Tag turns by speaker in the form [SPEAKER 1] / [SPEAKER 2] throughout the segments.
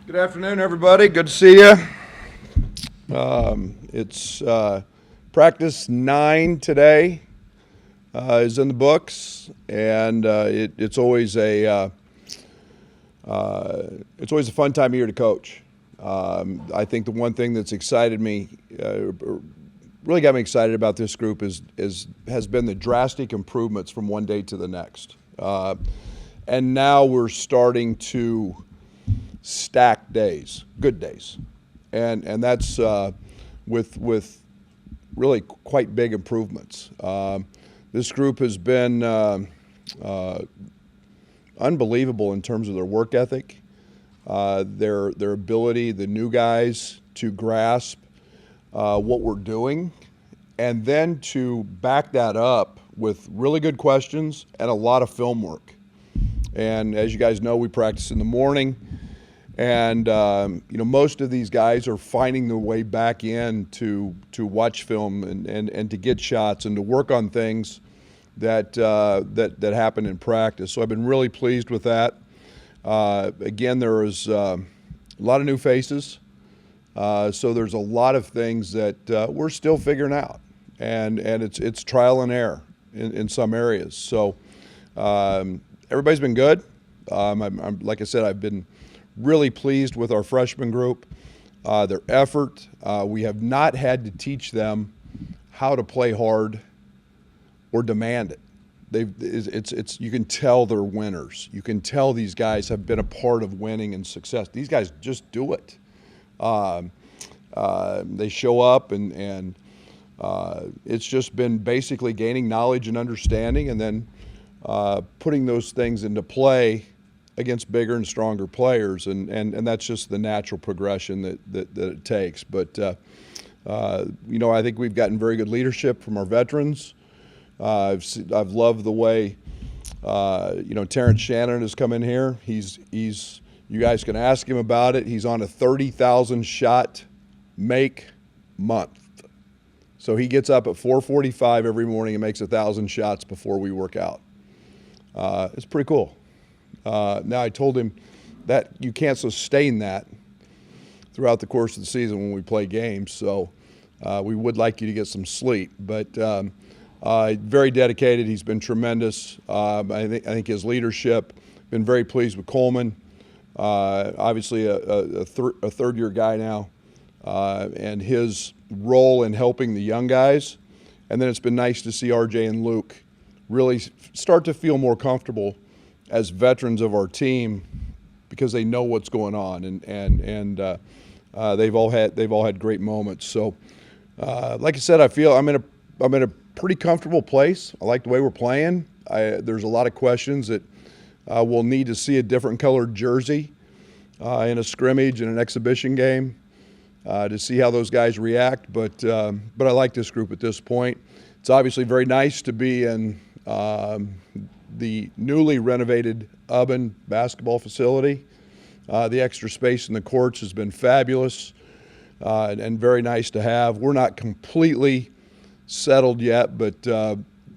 [SPEAKER 1] Good afternoon, everybody. Good to see you. It's practice 9 today is in the books, and it's always a fun time of year to coach. I think the one thing that's excited me, really got me excited about this group has been the drastic improvements from one day to the next, and now we're starting to stack days, good days, and that's with really quite big improvements. This group has been unbelievable in terms of their work ethic, their ability, the new guys, to grasp what we're doing, and then to back that up with really good questions and a lot of film work. And as you guys know, we practice in the morning. And most of these guys are finding their way back in to watch film and to get shots and to work on things that happen in practice. So I've been really pleased with that. Again, there is a lot of new faces, so there's a lot of things that we're still figuring out, and it's trial and error in some areas. So everybody's been good. I'm like I said, I've been really pleased with our freshman group, their effort. We have not had to teach them how to play hard or demand it. You can tell they're winners. You can tell these guys have been a part of winning and success. These guys just do it. They show up, and it's just been basically gaining knowledge and understanding, and then putting those things into play against bigger and stronger players, and that's just the natural progression that it takes. But I think we've gotten very good leadership from our veterans. I've loved the way Terrence Shannon has come in here. He's you guys can ask him about it. He's on a 30,000 shot make month, so he gets up at 4:45 every morning and makes 1,000 shots before we work out. It's pretty cool. Now, I told him that you can't sustain that throughout the course of the season when we play games, so we would like you to get some sleep. But very dedicated. He's been tremendous. I think his leadership, been very pleased with Coleman. Obviously a third-year guy now, and his role in helping the young guys. And then it's been nice to see RJ and Luke really start to feel more comfortable as veterans of our team, because they know what's going on, and they've all had great moments. So, like I said, I feel I'm in a pretty comfortable place. I like the way we're playing. There's a lot of questions that we'll need to see a different colored jersey in a scrimmage and an exhibition game to see how those guys react. But I like this group at this point. It's obviously very nice to be in the newly renovated Ubben basketball facility. The extra space in the courts has been fabulous and very nice to have. We're not completely settled yet, but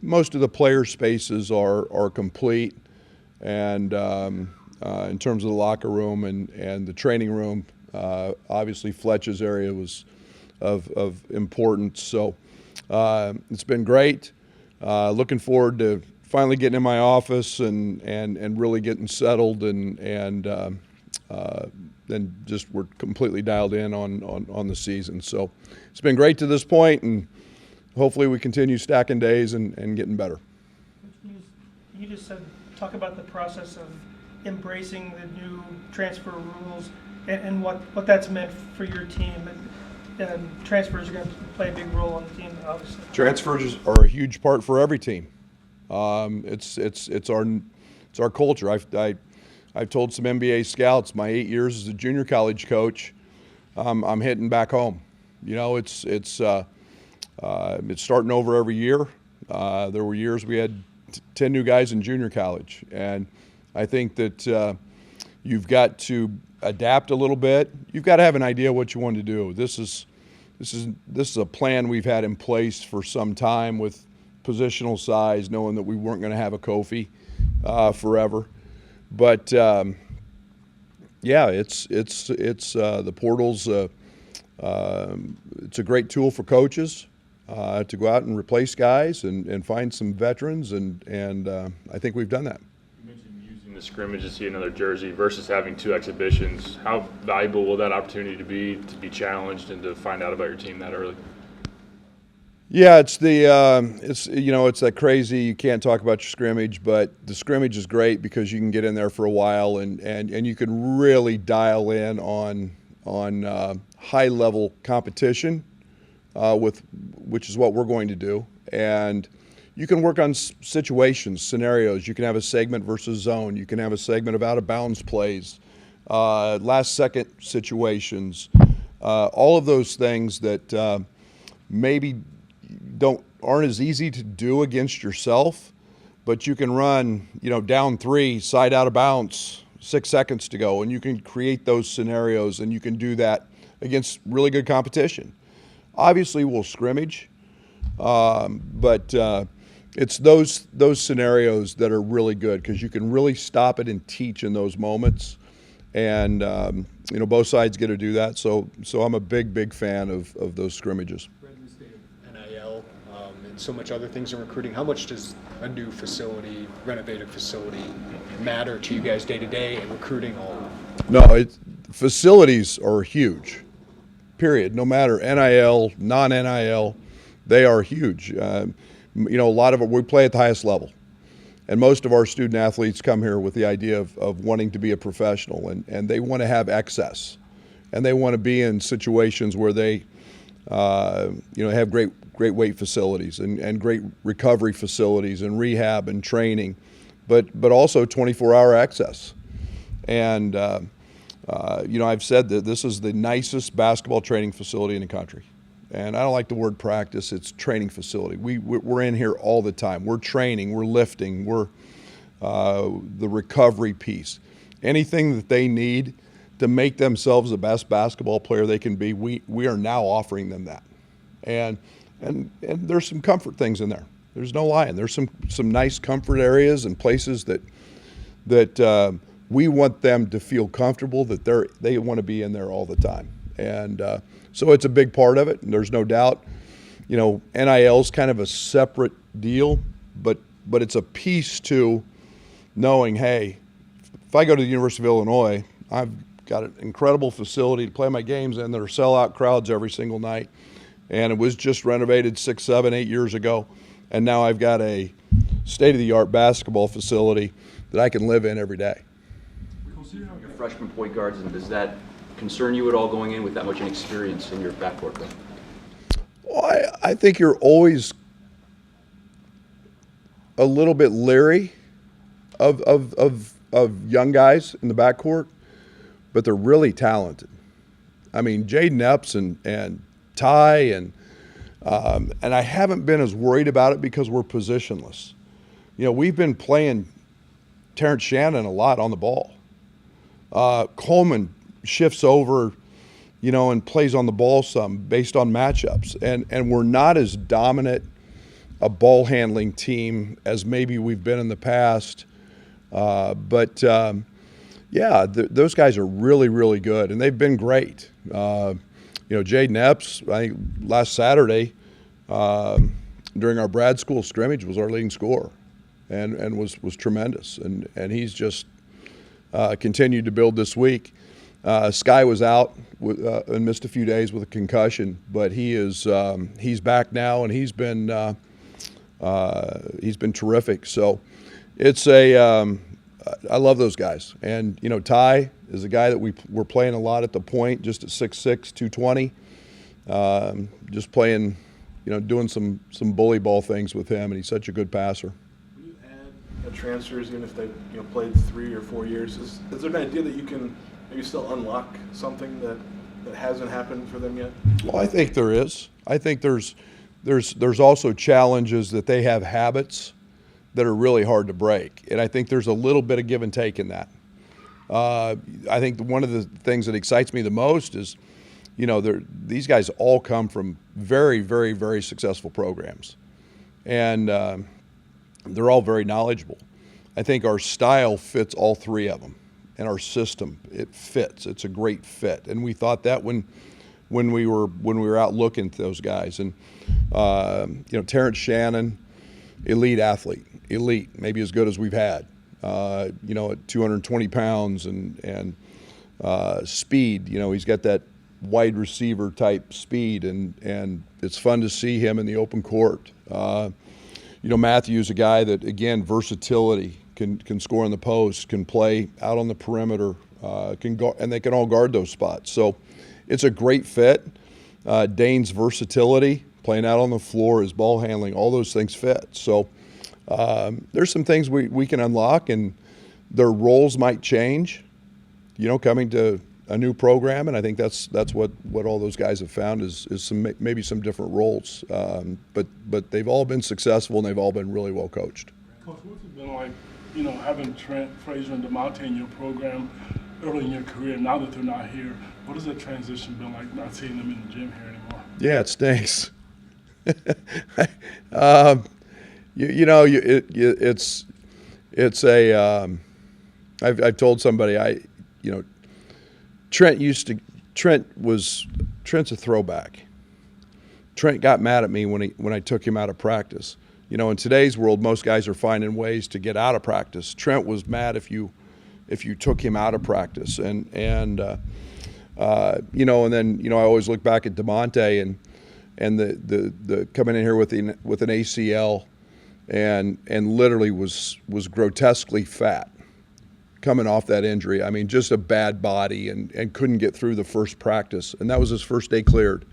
[SPEAKER 1] most of the player spaces are complete. And in terms of the locker room and the training room, obviously Fletch's area was of importance. So it's been great. Looking forward to finally getting in my office and really getting settled, and then just we're completely dialed in on the season. So it's been great to this point, and hopefully we continue stacking days and getting better.
[SPEAKER 2] You just said, talk about the process of embracing the new transfer rules and what that's meant for your team. And transfers are going to play a big role on the team, obviously.
[SPEAKER 1] Transfers are a huge part for every team. It's our culture. I've told some NBA scouts my 8 years as a junior college coach, I'm hitting back home. It's starting over every year. There were years we had 10 new guys in junior college, and I think that you've got to adapt a little bit. You've got to have an idea what you want to do. This is a plan we've had in place for some time with positional size, knowing that we weren't going to have a Kofi forever. But Yeah, it's the portals. It's a great tool for coaches to go out and replace guys and find some veterans, and I think we've done that.
[SPEAKER 3] You mentioned using the scrimmage to see another jersey versus having 2 exhibitions. How valuable will that opportunity be to be challenged and to find out about your team that early?
[SPEAKER 1] Yeah, it's that crazy, you can't talk about your scrimmage, but the scrimmage is great because you can get in there for a while and you can really dial in on high level competition which is what we're going to do, and you can work on situations, scenarios. You can have a segment versus zone. You can have a segment of out of bounds plays, last second situations, all of those things that maybe aren't as easy to do against yourself, but you can run, down 3, side out of bounds, 6 seconds to go, and you can create those scenarios, and you can do that against really good competition. Obviously, we'll scrimmage, but it's those scenarios that are really good because you can really stop it and teach in those moments, and both sides get to do that. So I'm a big fan of those scrimmages.
[SPEAKER 4] NIL and so much other things in recruiting. How much does a new facility, renovated facility, matter to you guys day to day in recruiting all?
[SPEAKER 1] No, facilities are huge. Period. No matter NIL, non-NIL, they are huge. A lot of it, we play at the highest level. And most of our student athletes come here with the idea of wanting to be a professional, and they want to have excess. And they want to be in situations where they have great weight facilities and great recovery facilities and rehab and training, but also 24-hour access. And I've said that this is the nicest basketball training facility in the country. And I don't like the word practice, it's training facility. We're in here all the time. We're training, we're lifting, we're the recovery piece. Anything that they need to make themselves the best basketball player they can be, we are now offering them that. And there's some comfort things in there. There's no lying. There's some nice comfort areas and places that we want them to feel comfortable that they want to be in there all the time. And so it's a big part of it, and there's no doubt. NIL is kind of a separate deal, but it's a piece to knowing, hey, if I go to the University of Illinois, I've got an incredible facility to play my games in that are sellout crowds every single night. And it was just renovated 6, 7, 8 years ago. And now I've got a state-of-the-art basketball facility that I can live in every day.
[SPEAKER 5] Considering your freshman point guards, and does that concern you at all going in with that much inexperience in your backcourt play?
[SPEAKER 1] Well, I think you're always a little bit leery of young guys in the backcourt, but they're really talented. I mean, Jaden Epps and Ty and I haven't been as worried about it because we're positionless. We've been playing Terrence Shannon a lot on the ball. Coleman shifts over, and plays on the ball some based on matchups. And we're not as dominant a ball handling team as maybe we've been in the past. But those guys are really, really good, and they've been great. Jaden Epps, I think last Saturday during our Brad School scrimmage was our leading scorer, and was tremendous. And he's just continued to build this week. Sky was out and missed a few days with a concussion, but he's back now, and he's been terrific. So it's I love those guys. And Ty is a guy that we're playing a lot at the point, just at 6'6", 220. Just playing, doing some bully ball things with him, and he's such a good passer.
[SPEAKER 6] When you add transfers, even if they played 3 or 4 years, is there an idea that you can maybe still unlock something that hasn't happened for them yet?
[SPEAKER 1] Well, I think there is. I think there's also challenges that they have habits that are really hard to break, and I think there's a little bit of give and take in that. I think one of the things that excites me the most is, these guys all come from very, very, very successful programs, and they're all very knowledgeable. I think our style fits all 3 of them, and our system. It fits. It's a great fit, and we thought that when we were out looking at those guys. And Terrence Shannon, elite athlete, elite, maybe as good as we've had. At 220 pounds and speed. He's got that wide receiver type speed, and it's fun to see him in the open court. Matthew's a guy that, again, versatility, can score in the post, can play out on the perimeter, can go, and they can all guard those spots. So it's a great fit. Dane's versatility, playing out on the floor, his ball handling, all those things fit. So there's some things we can unlock, and their roles might change, coming to a new program, and I think that's what all those guys have found is maybe some different roles. But they've all been successful, and they've all been really well coached.
[SPEAKER 7] Coach, what's it been like, having Trent, Frazier, and DeMonte in your program early in your career? Now that they're not here, what has that transition been like, not seeing them in the gym here anymore?
[SPEAKER 1] Yeah, it stinks. I've told somebody Trent's a throwback. Trent got mad at me when I took him out of practice. In today's world, most guys are finding ways to get out of practice. Trent was mad if you took him out of practice, and then I always look back at DeMonte and the coming in here with an ACL and literally was grotesquely fat coming off that injury. I mean, just a bad body and couldn't get through the first practice, and that was his first day cleared,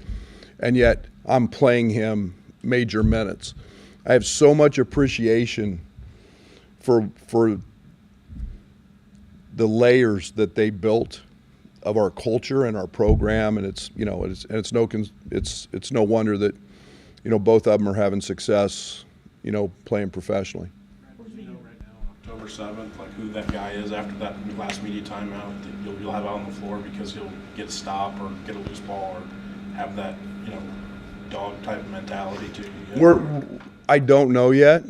[SPEAKER 1] and yet I'm playing him major minutes. I have so much appreciation for the layers that they built of our culture and our program, and it's no wonder that both of them are having success, playing professionally.
[SPEAKER 6] October 7th, like who that guy is after that last media timeout that you'll have out on the floor because he'll get a stop or get a loose ball or have that dog type mentality to you?
[SPEAKER 1] I don't know yet.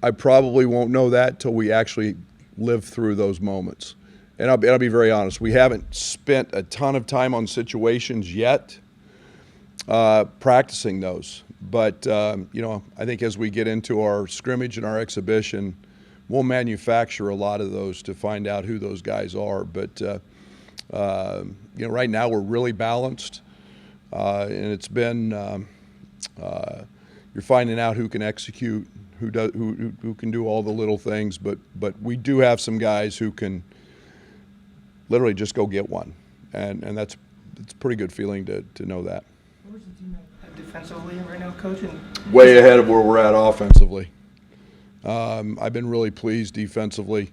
[SPEAKER 1] I probably won't know that till we actually live through those moments. And I'll be very honest. We haven't spent a ton of time on situations yet, practicing those. But I think as we get into our scrimmage and our exhibition, we'll manufacture a lot of those to find out who those guys are. But right now we're really balanced, and it's been you're finding out who can execute, who can do all the little things. But we do have some guys who can literally just go get one, and it's a pretty good feeling to know that.
[SPEAKER 2] Where's the team at defensively right now, Coach?
[SPEAKER 1] Way ahead of where we're at offensively. I've been really pleased defensively.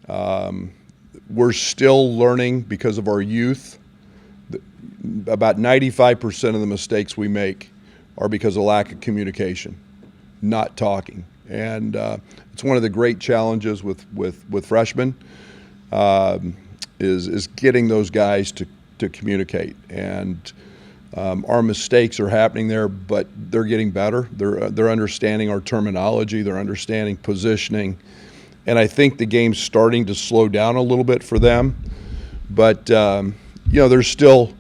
[SPEAKER 1] We're still learning because of our youth. About 95% of the mistakes we make are because of lack of communication, not talking. And it's one of the great challenges with freshmen is getting those guys to communicate. And our mistakes are happening there, but they're getting better. They're understanding our terminology. They're understanding positioning. And I think the game's starting to slow down a little bit for them. But, there's still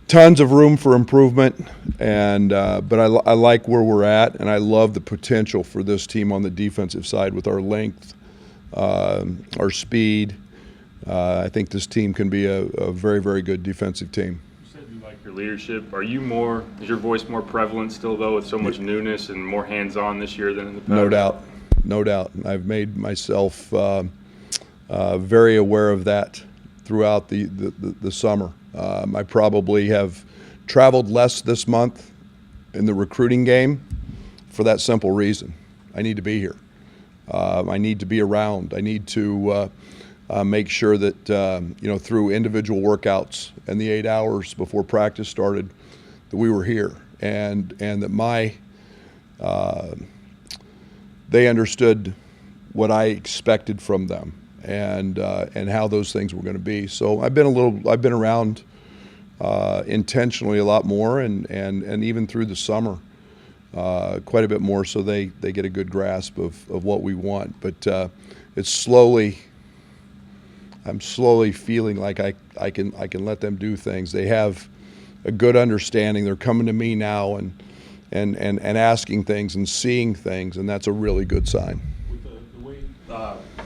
[SPEAKER 1] tons of room for improvement. And but I like where we're at, and I love the potential for this team on the defensive side with our length, our speed. I think this team can be a very, very good defensive team.
[SPEAKER 3] Your leadership, is your voice more prevalent still though with so much newness and more hands-on this year than in the past? No doubt. I've made myself
[SPEAKER 1] Very aware of that throughout the summer. I probably have traveled less this month in the recruiting game for that simple reason. I need to be here. I need to be around. I need to make sure that, through individual workouts and the 8 hours before practice started, that we were here and that they understood what I expected from them and how those things were going to be. So I've been around intentionally a lot more and even through the summer quite a bit more, so they get a good grasp of what we want. But it's slowly I'm slowly feeling like I can let them do things. They have a good understanding. They're coming to me now and asking things and seeing things, and that's a really good sign.
[SPEAKER 8] With the way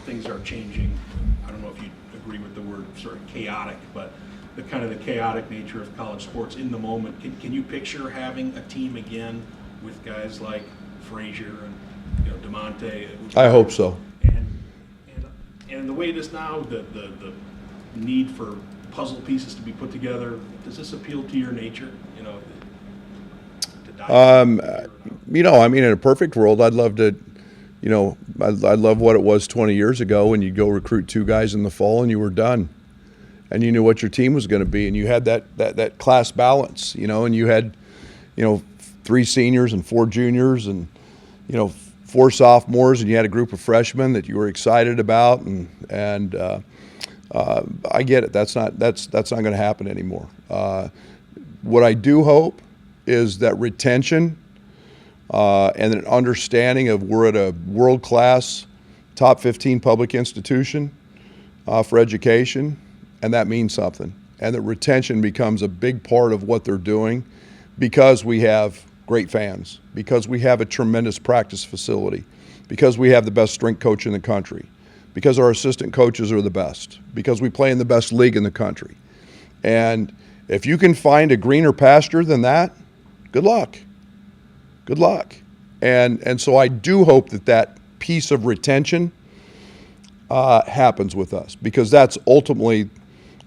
[SPEAKER 8] things are changing, I don't know if you agree with the word sort of chaotic, but the kind of the chaotic nature of college sports in the moment. Can you picture having a team again with guys like Frazier and DeMonte?
[SPEAKER 1] I hope so.
[SPEAKER 8] And the way it is now, the need for puzzle pieces to be put together, does this appeal to your nature? To dive
[SPEAKER 1] I mean, in a perfect world, I'd love to, I love what it was 20 years ago when you'd go recruit 2 guys in the fall and you were done. And you knew what your team was going to be, and you had that class balance, and you had, 3 seniors and 4 juniors and, 4 sophomores, and you had a group of freshmen that you were excited about, and I get it. That's not going to happen anymore. What I do hope is that retention and an understanding of we're at a world-class, top 15 public institution for education. And that means something. And that retention becomes a big part of what they're doing because we have great fans, because we have a tremendous practice facility, because we have the best strength coach in the country, because our assistant coaches are the best, because we play in the best league in the country. And if you can find a greener pasture than that, good luck. Good luck. And so I do hope that piece of retention happens with us, because that's ultimately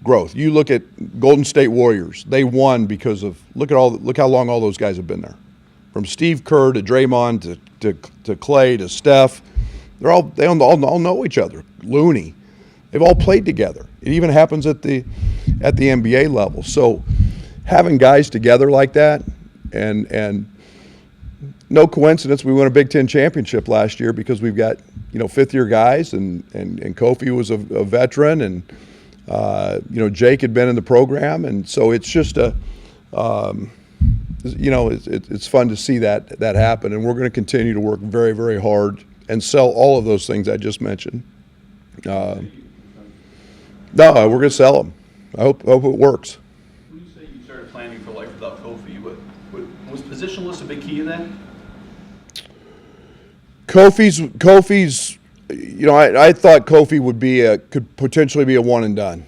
[SPEAKER 1] growth. You look at Golden State Warriors; they won because of look how long all those guys have been there, from Steve Kerr to Draymond to Clay to Steph. They all know each other. Looney, they've all played together. It even happens at the NBA level. So having guys together like that, and no coincidence, we won a Big Ten championship last year because we've got 5th-year guys, and Kofi was a veteran, and Jake had been in the program, and so it's just it's fun to see that happen, and we're going to continue to work very, very hard and sell all of those things I just mentioned. No, we're going to sell them. I hope it works.
[SPEAKER 5] When you say you started planning for life without Kofi, was positionless a big key in that?
[SPEAKER 1] Kofi's, I thought Kofi would could potentially be a one and done,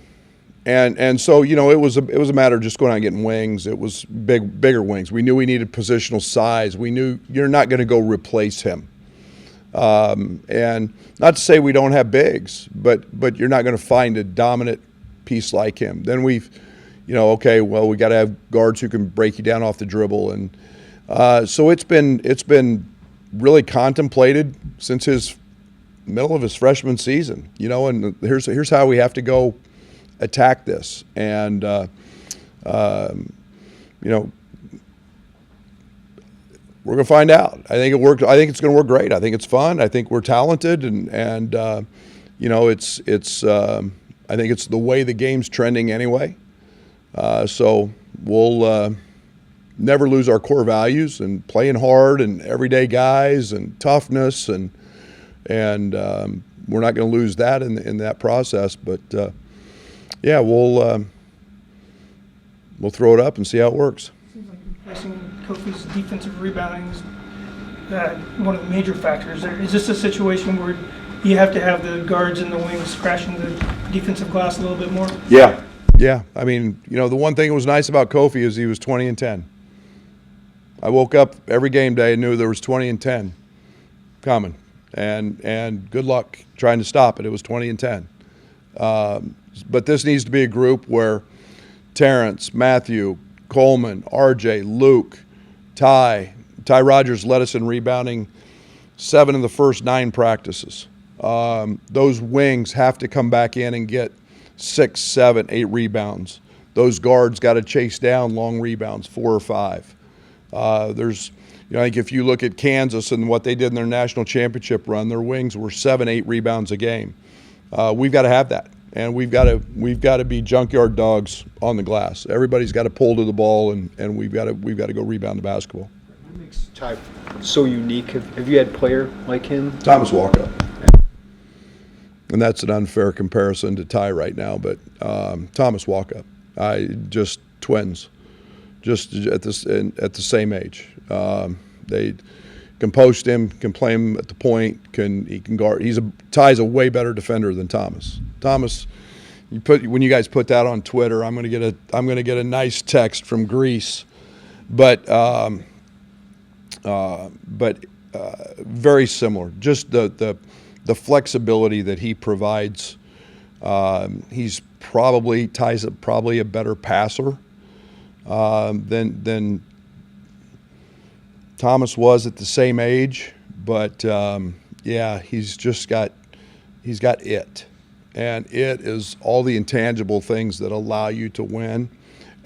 [SPEAKER 1] and so it was a matter of just going out and getting wings. It was bigger wings. We knew we needed positional size. We knew you're not going to go replace him, and not to say we don't have bigs, but you're not going to find a dominant piece like him. Then we got to have guards who can break you down off the dribble, and so it's been really contemplated since his middle of his freshman season, and here's how we have to go attack this. And, we're going to find out. I think it worked. I think it's going to work great. I think it's fun. I think we're talented, and I think it's the way the game's trending anyway. So we'll never lose our core values and playing hard and everyday guys and toughness, and we're not going to lose that in that process. But we'll throw it up and see how it works.
[SPEAKER 2] Seems like replacing Kofi's defensive rebounding is one of the major factors. Is this a situation where you have to have the guards and the wings crashing the defensive glass a little bit more?
[SPEAKER 1] Yeah. I mean, the one thing that was nice about Kofi is he was 20 and 10. I woke up every game day and knew there was 20 and 10 coming, and good luck trying to stop it. It was 20 and 10. But this needs to be a group where Terrence, Matthew, Coleman, RJ, Luke, Ty Rogers led us in rebounding 7 of the first 9 practices. Those wings have to come back in and get 6, 7, 8 rebounds. Those guards got to chase down long rebounds, 4 or 5. I think if you look at Kansas and what they did in their national championship run, their wings were 7, 8 rebounds a game. We've got to have that, and we've got to be junkyard dogs on the glass. Everybody's got to pull to the ball, and we've got to go rebound the basketball.
[SPEAKER 4] What makes Ty so unique? Have you had a player like him?
[SPEAKER 1] Thomas Walkup. and that's an unfair comparison to Ty right now, but Thomas Walkup. Just twins, just at the same age. They can post him, can play him at the point, he can guard. Ty's a way better defender than Thomas. Thomas, when you guys put that on Twitter, I'm gonna get a nice text from Greece, but very similar. Just the flexibility that he provides. Ty's probably a better passer than Thomas was at the same age, but he's got it, and it is all the intangible things that allow you to win,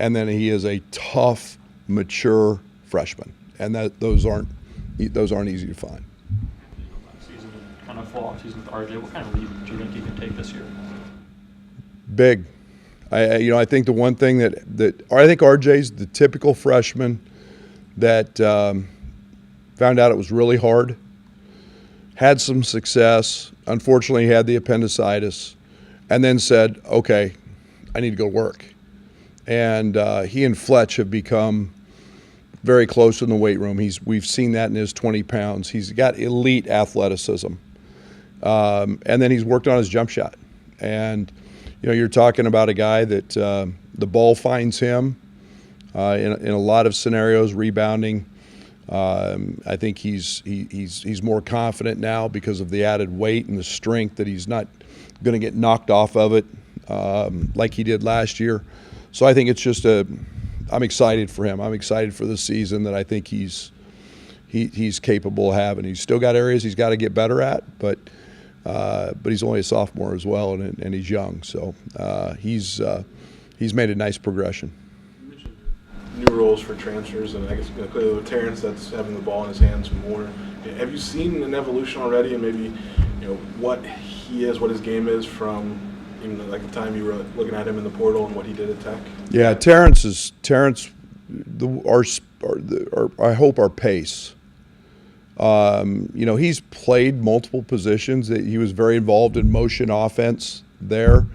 [SPEAKER 1] and then he is a tough, mature freshman, and those aren't easy to find.
[SPEAKER 9] Season, kind of fall off season with RJ. What kind of lead do you think he can take this year?
[SPEAKER 1] Big. I think the one thing that I think RJ's the typical freshman that found out it was really hard, had some success, unfortunately had the appendicitis, and then said, okay, I need to go work. And he and Fletch have become very close in the weight room. We've seen that in his 20 pounds. He's got elite athleticism. And then he's worked on his jump shot. And, you're talking about a guy that the ball finds him in a lot of scenarios, rebounding. I think he's more confident now because of the added weight and the strength that he's not going to get knocked off of it like he did last year. So I think it's just I'm excited for him. I'm excited for the season that I think he's capable of having. He's still got areas he's got to get better at, but he's only a sophomore as well, and he's young. So he's made a nice progression.
[SPEAKER 10] New roles for transfers, and I guess clearly with Terrence, that's having the ball in his hands more. Have you seen an evolution already, and maybe what his game is from even like the time you were looking at him in the portal and what he did at Tech?
[SPEAKER 1] Yeah, Terrence. I hope our pace. He's played multiple positions. He was very involved in motion offense there.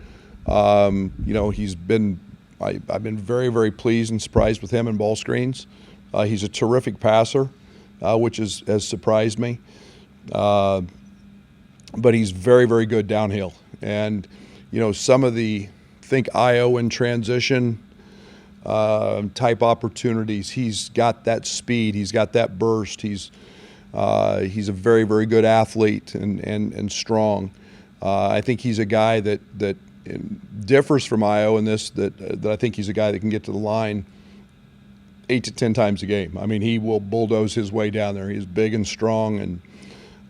[SPEAKER 1] He's been. I've been very, very pleased and surprised with him in ball screens. He's a terrific passer, which has surprised me. But he's very, very good downhill. And, some of think IO in transition type opportunities, he's got that speed, he's got that burst, he's a very, very good athlete and strong. I think he's a guy that differs from Io in this, that I think he's a guy that can get to the line 8 to 10 times a game. I mean, he will bulldoze his way down there. He's big and strong, and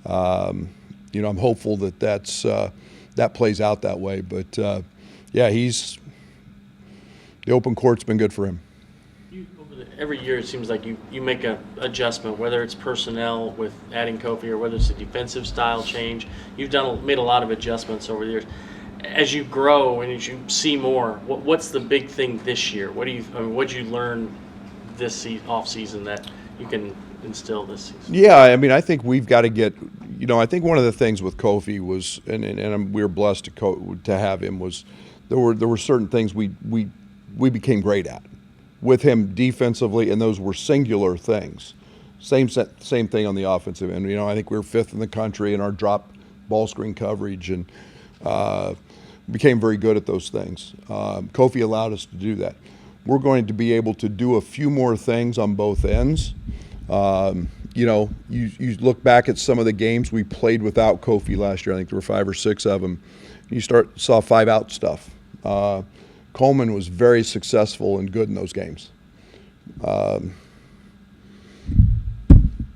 [SPEAKER 1] I'm hopeful that plays out that way. But the open court's been good for him.
[SPEAKER 9] Every year it seems like you make an adjustment, whether it's personnel with adding Kofi or whether it's a defensive style change. You've made a lot of adjustments over the years. As you grow and as you see more, what's the big thing this year? What'd you learn this off season that you can instill this season?
[SPEAKER 1] Yeah, I think we've got to get. I think one of the things with Kofi was, and we were blessed to have him, was there were certain things we became great at with him defensively, and those were singular things. Same thing on the offensive end. I think we were 5th in the country in our drop ball screen coverage, and became very good at those things. Kofi allowed us to do that. We're going to be able to do a few more things on both ends. You look back at some of the games we played without Kofi last year. I think there were 5 or 6 of them. You saw 5-out stuff. Coleman was very successful and good in those games.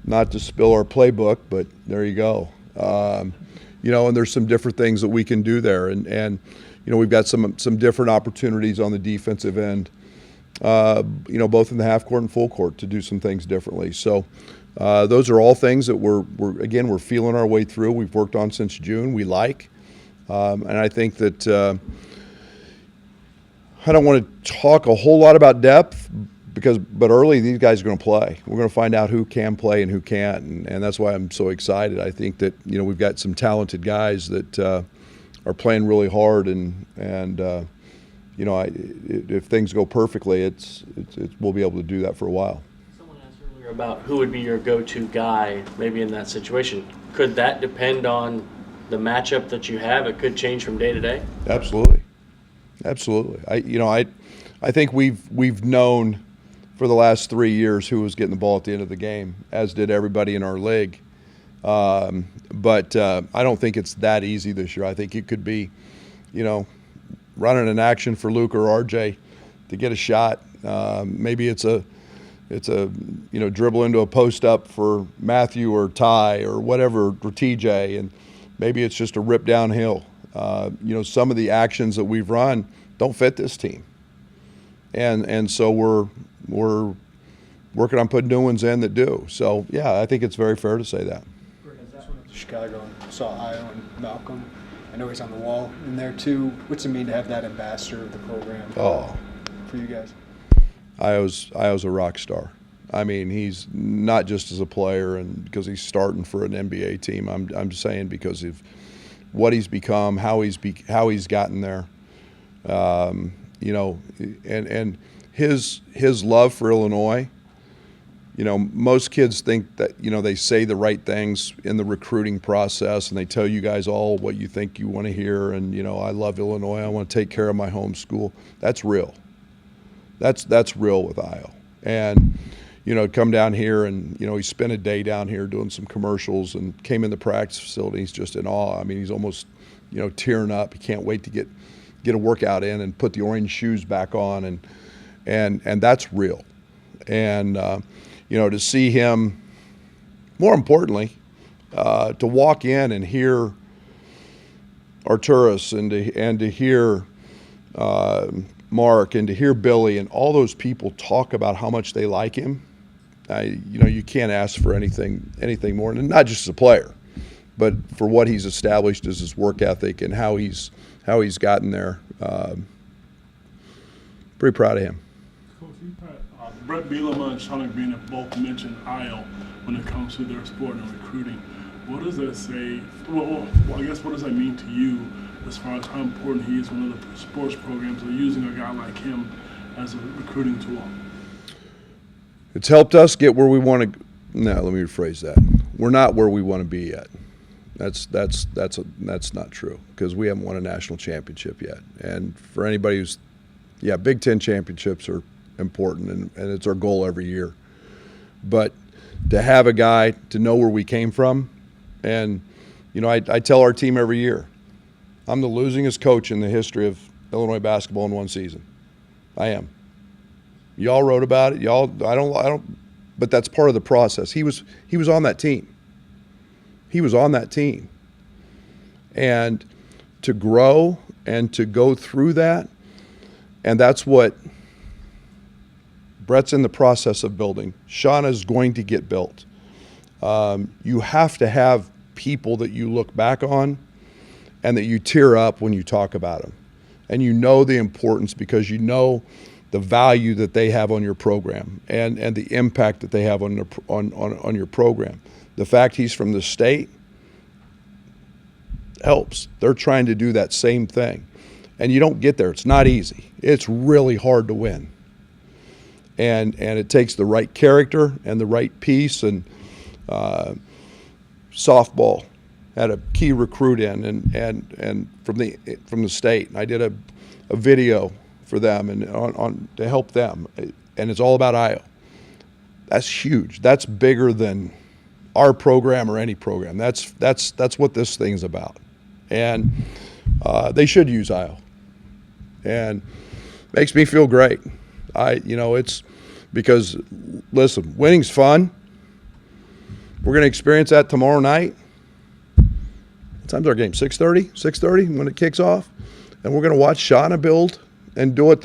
[SPEAKER 1] Not to spill our playbook, but there you go. And there's some different things that we can do there, and we've got some different opportunities on the defensive end, both in the half court and full court to do some things differently. So those are all things that we're feeling our way through. We've worked on since June. We like, and I think that I don't want to talk a whole lot about depth but early these guys are going to play. We're going to find out who can play and who can't, and that's why I'm so excited. I think that we've got some talented guys that are playing really hard, and you know, if things go perfectly, we'll be able to do that for a while.
[SPEAKER 9] Someone asked earlier about who would be your go-to guy maybe in that situation. Could that depend on the matchup that you have? It could change from day to day?
[SPEAKER 1] Absolutely. I think we've known for the last 3 years who was getting the ball at the end of the game, as did everybody in our league. But I don't think it's that easy this year. I think it could be, you know, running an action for Luke or RJ to get a shot. Maybe it's a you know, dribble into a post up for Matthew or Ty or whatever, or TJ, and maybe it's just a rip downhill. You know, some of the actions that we've run don't fit this team, and so we're working on putting new ones in that do. So yeah, I think it's very fair to say that.
[SPEAKER 4] Chicago and saw Io and Malcolm. I know he's on the wall in there too. What's it mean to have that ambassador of the program for you guys?
[SPEAKER 1] Io's a rock star. I mean, he's not just as a player and because he's starting for an NBA team. I'm saying because of what he's become, how he's gotten there. You know, and his love for Illinois. You know, most kids think that, you know, they say the right things in the recruiting process and they tell you guys all what you think you want to hear. And, you know, I love Illinois. I want to take care of my home school. That's real. That's real with Io. And, you know, come down here and, you know, he spent a day down here doing some commercials and came in the practice facility. He's just in awe. I mean, he's almost, you know, tearing up. He can't wait to get a workout in and put the orange shoes back on. And that's real. And, you know, to see him, more importantly, to walk in and hear Arturas and to hear Mark and to hear Billy and all those people talk about how much they like him, you know, you can't ask for anything more, and not just as a player, but for what he's established as his work ethic and how he's gotten there. Pretty proud of him.
[SPEAKER 7] Coach, you've had Brett Bielema and Sean Green have both mentioned Io when it comes to their sport and recruiting. What does that say? Well, I guess what does that mean to you as far as how important he is when other sports programs are using a guy like him as a recruiting tool?
[SPEAKER 1] It's helped us get where we want to. No, let me rephrase that. We're not where we want to be yet. That's not true because we haven't won a national championship yet. And for anybody who's, yeah, Big Ten championships are important and it's our goal every year. But to have a guy to know where we came from, and you know, I tell our team every year, I'm the losingest coach in the history of Illinois basketball in one season. I am. Y'all wrote about it. Y'all, I don't. But that's part of the process. He was on that team. He was on that team. And to grow and to go through that, and that's what Brett's in the process of building. Shauna's going to get built. You have to have people that you look back on and that you tear up when you talk about them. And you know the importance because you know the value that they have on your program and the impact that they have on your program. The fact he's from the state helps. They're trying to do that same thing. And you don't get there. It's not easy. It's really hard to win. And it takes the right character and the right piece. And softball had a key recruit in and from the state. And I did a video for them and on to help them. And it's all about Io. That's huge. That's bigger than our program or any program. That's what this thing's about. And they should use Io. And makes me feel great. It's because, listen, winning's fun. We're going to experience that tomorrow night. What time's our game? 6:30 when it kicks off. And we're going to watch Shauna build and do it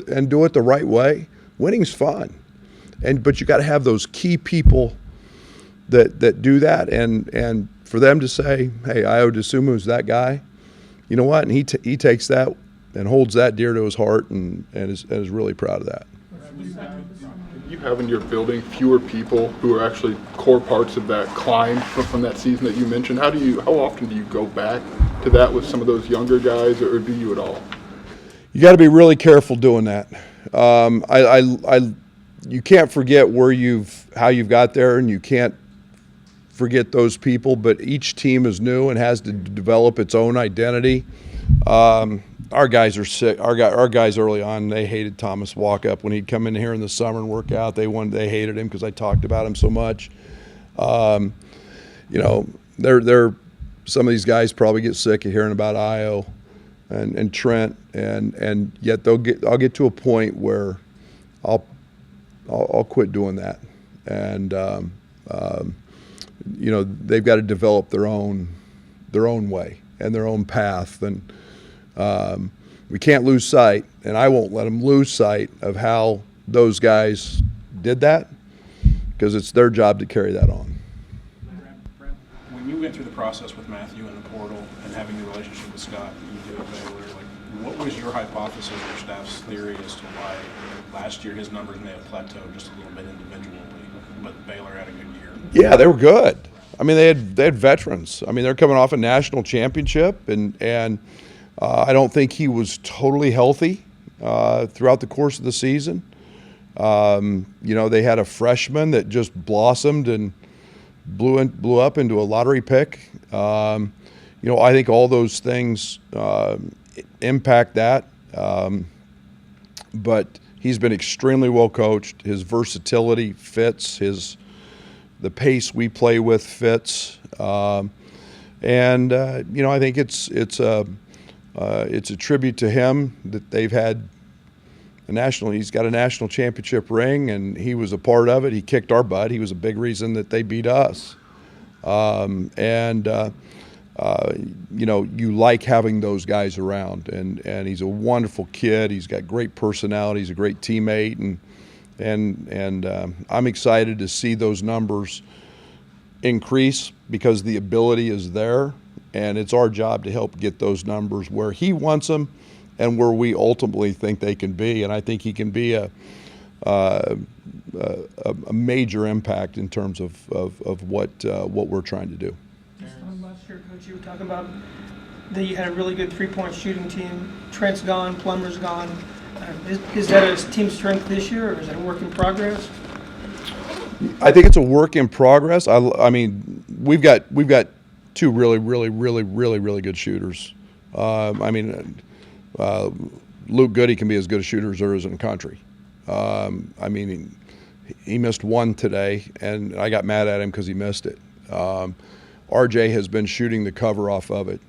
[SPEAKER 1] the right way. Winning's fun. But you got to have those key people that do that, and for them to say, hey, Io DeSumu's that guy, you know what? And he takes that and holds that dear to his heart and is really proud of that.
[SPEAKER 10] you have in your building fewer people who are actually core parts of that climb from that season that you mentioned? How often do you go back to that with some of those younger guys, or do you at all?
[SPEAKER 1] You got to be really careful doing that. You can't forget how you've got there, and you can't forget those people. But each team is new and has to develop its own identity. Our guys are sick. Our guys early on, they hated Thomas Walkup when he'd come in here in the summer and work out. They hated him because I talked about him so much. You know, they're some of these guys probably get sick of hearing about Io and Trent, and yet I'll get to a point where I'll quit doing that, and you know, they've got to develop their own way and their own path, and we can't lose sight, and I won't let them lose sight of how those guys did that, because it's their job to carry that on.
[SPEAKER 8] Brad, when you went through the process with Matthew in the portal and having the relationship with Scott that you did at Baylor, like, what was your hypothesis or staff's theory as to why last year his numbers may have plateaued just a little bit individually, but Baylor had a good year?
[SPEAKER 1] Yeah, they were good. I mean, they had veterans. I mean, they're coming off a national championship, and I don't think he was totally healthy throughout the course of the season. You know, they had a freshman that just blossomed and blew up into a lottery pick. You know, I think all those things impact that. But he's been extremely well coached. His versatility fits. The pace we play with fits. You know, I think it's a tribute to him that they've had he's got a national championship ring, and he was a part of it. He kicked our butt. He was a big reason that they beat us. You know, you like having those guys around, and he's a wonderful kid. He's got great personality. He's a great teammate, and I'm excited to see those numbers increase because the ability is there, and it's our job to help get those numbers where he wants them and where we ultimately think they can be. And I think he can be a major impact in terms of what we're trying to do.
[SPEAKER 2] Last year, Coach, you were talking about that you had a really good three-point shooting team. Trent's gone, Plummer's gone. Is that a team strength this year, or is it a work in progress?
[SPEAKER 1] I think it's a work in progress. I mean, we've got two really good shooters. I mean, Luke Goody can be as good a shooter as there is in the country. I mean, he missed one today, and I got mad at him because he missed it. RJ has been shooting the cover off of it.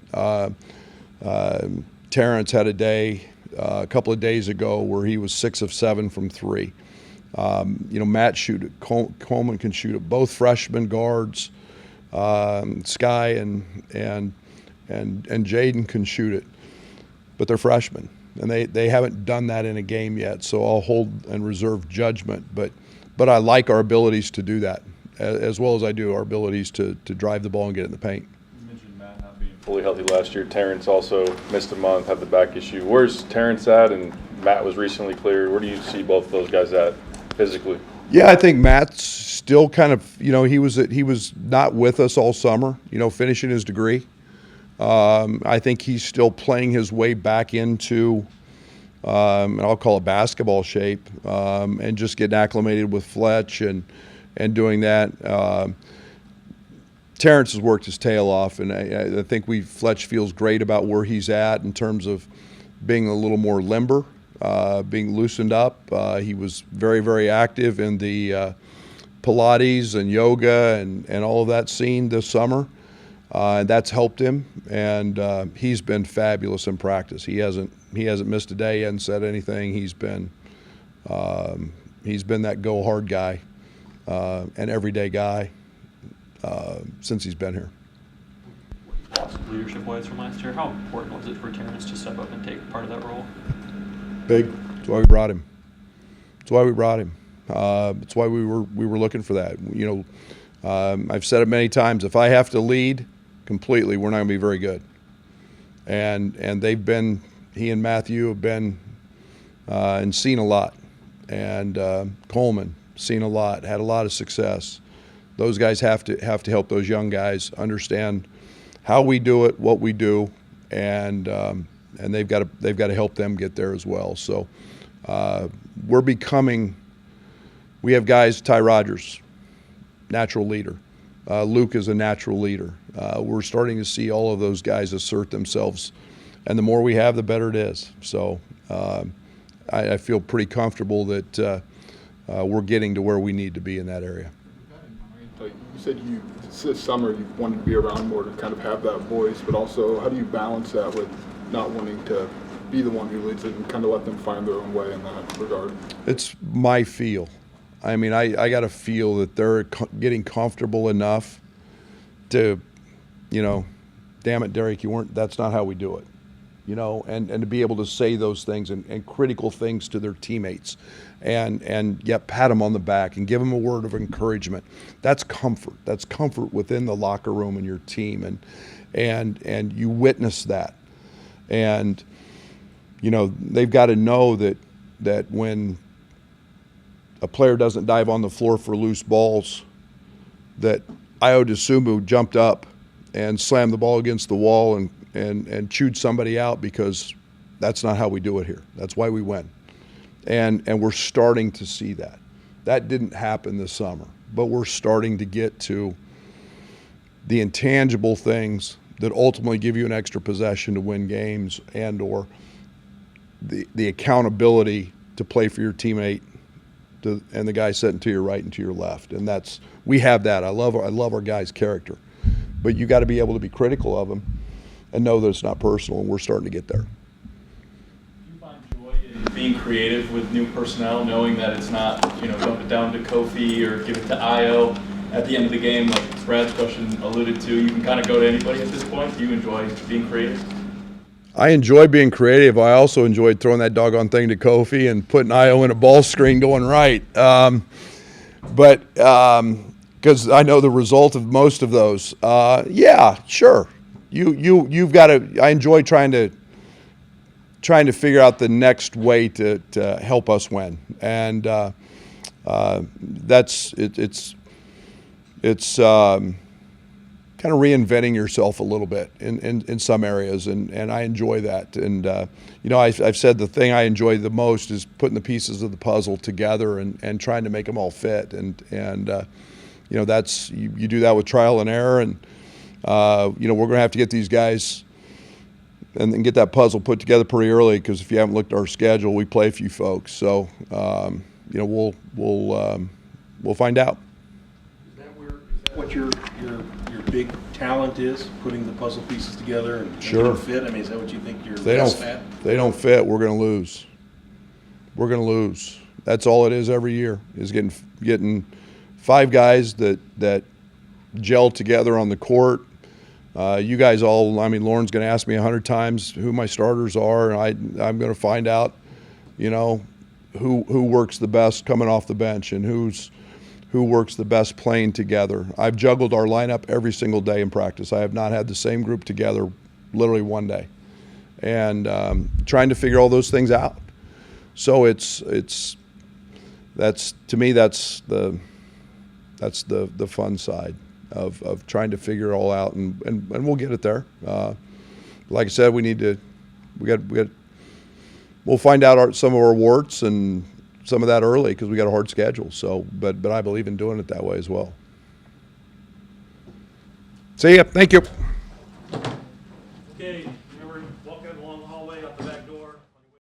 [SPEAKER 1] Terrence had a day a couple of days ago where he was 6 of 7 from 3. You know, Matt shoot it. Coleman can shoot it. Both freshman guards, Sky and Jaden can shoot it, but they're freshmen, and they haven't done that in a game yet. So I'll hold and reserve judgment. But I like our abilities to do that, as well as I do our abilities to drive the ball and get it in the paint.
[SPEAKER 3] You mentioned Matt not being fully healthy last year. Terrence also missed a month, had the back issue. Where's Terrence at? And Matt was recently cleared. Where do you see both of those guys at physically?
[SPEAKER 1] Yeah, I think Matt's still kind of, you know, he was not with us all summer, you know, finishing his degree. I think he's still playing his way back into, and I'll call it basketball shape, and just getting acclimated with Fletch and doing that. Terrence has worked his tail off, and I think Fletch feels great about where he's at in terms of being a little more limber, being loosened up. He was very active in the Pilates and yoga and all of that scene this summer. That's helped him, and he's been fabulous in practice. He hasn't missed a day. He hasn't said anything. He's been that go hard guy, an everyday guy since he's been here.
[SPEAKER 11] Leadership-wise from last year, how important was it for Terrence to step up and take part of that role?
[SPEAKER 1] Big. That's why we brought him. That's why we were looking for that. You know, I've said it many times. If I have to lead completely, we're not going to be very good. And he and Matthew have been and seen a lot. And Coleman, seen a lot, had a lot of success. Those guys have to help those young guys understand how we do it, what we do, and they've got to help them get there as well. So we have guys. Ty Rogers, natural leader. Luke is a natural leader. We're starting to see all of those guys assert themselves, and the more we have, the better it is. So I feel pretty comfortable that we're getting to where we need to be in that area.
[SPEAKER 10] Like you said, this summer you wanted to be around more to kind of have that voice, but also how do you balance that with not wanting to be the one who leads it and kind of let them find their own way in that regard? It's
[SPEAKER 1] My feel. I mean, I got to feel that they're getting comfortable enough to, damn it, Derek, that's not how we do it. And to be able to say those things and critical things to their teammates and yet pat them on the back and give them a word of encouragement. That's comfort. That's comfort within the locker room and your team. And you witness that. And, they've got to know that when a player doesn't dive on the floor for loose balls, that Io DeSumo jumped up and slammed the ball against the wall and chewed somebody out, because that's not how we do it here. That's why we win. And we're starting to see that. That didn't happen this summer, but we're starting to get to the intangible things that ultimately give you an extra possession to win games, and or the accountability to play for your teammate and the guy sitting to your right and to your left. And we have that. I love our guys' character. But you got to be able to be critical of them and know that it's not personal, and we're starting to get there.
[SPEAKER 11] Do you find joy in being creative with new personnel, knowing that it's not, dump it down to Kofi or give it to Io at the end of the game, like Brad's question alluded to? You can kind of go to anybody at this point. Do you enjoy being creative?
[SPEAKER 1] I enjoy being creative. I also enjoyed throwing that doggone thing to Kofi and putting Io in a ball screen going right. But because I know the result of most of those. Yeah, sure. You've got to. I enjoy trying to figure out the next way to help us win, and that's it. It's kind of reinventing yourself a little bit in some areas, and I enjoy that. And I've said the thing I enjoy the most is putting the pieces of the puzzle together and trying to make them all fit. And that's you do that with trial and error. And we're going to have to get these guys and get that puzzle put together pretty early, because if you haven't looked at our schedule, we play a few folks. So we'll find out.
[SPEAKER 8] What your big talent is, putting the puzzle pieces together and making
[SPEAKER 1] Sure.
[SPEAKER 8] them fit? I mean, is that what you think you're
[SPEAKER 1] They
[SPEAKER 8] best at?
[SPEAKER 1] they don't fit, we're going to lose. We're going to lose. That's all it is every year, is getting five guys that gel together on the court. You guys all, Lauren's going to ask me 100 times who my starters are, and I'm going to find out, who works the best coming off the bench and who works the best playing together. I've juggled our lineup every single day in practice. I have not had the same group together literally one day. And trying to figure all those things out. So that's to me, that's the fun side of trying to figure it all out, and we'll get it there. Like I said, we'll find out some of our warts and some of that early, because we got a hard schedule. So, but I believe in doing it that way as well. See ya. Thank you.